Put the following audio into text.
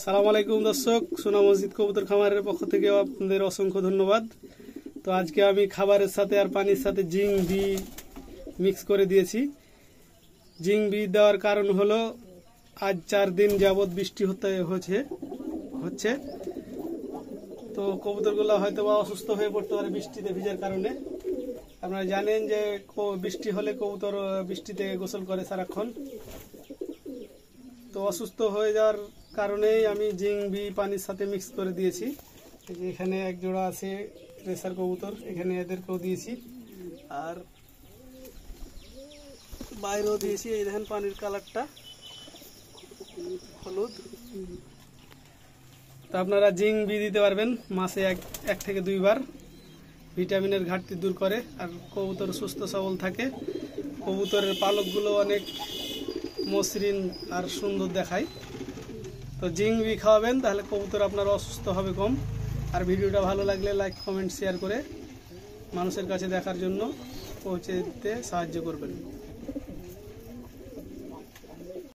সালাম আলাইকুম দর্শক, সোনা মসজিদ কবুতর খামারের পক্ষ থেকে আপনাদের অসংখ্য ধন্যবাদ। তো আজকে আমি খাবারের সাথে আর পানির সাথে জিং বি মিক্স করে দিয়েছি। জিং বি দেওয়ার কারণ হলো আজ 4 দিন যাবৎ বৃষ্টি হচ্ছে তো কবুতরগুলো হয়তো বা অসুস্থ হয়ে পড়তে পারে বৃষ্টিতে ভিজার কারণে। আপনারা জানেন যে বৃষ্টি হলে কবুতর বৃষ্টিতে গোসল করে সারাক্ষণ, তো অসুস্থ হয়ে যাওয়ার কারণেই আমি জিং বি পানির সাথে মিক্স করে দিয়েছি। এখানে এক জোড়া আছে রেসার কবুতর, এখানে এদেরকেও দিয়েছি আর বাইরেও দিয়েছি। এই দেখেন পানির কালারটা হলুদ। তো আপনারা জিং বি দিতে পারবেন মাসে এক থেকে 2 বার। ভিটামিনের ঘাটতি দূর করে আর কবুতর সুস্থ সবল থাকে। কবুতরের পালকগুলো অনেক মসৃণ আর সুন্দর দেখায়। তো জিং বি খাওয়াবেন, তাহলে কবুতর আপনার অসুস্থ হবে কম। আর ভিডিওটা ভালো লাগলে লাইক কমেন্ট শেয়ার করে মানুষের কাছে দেখার জন্য পৌঁছে দিতে সাহায্য করবেন।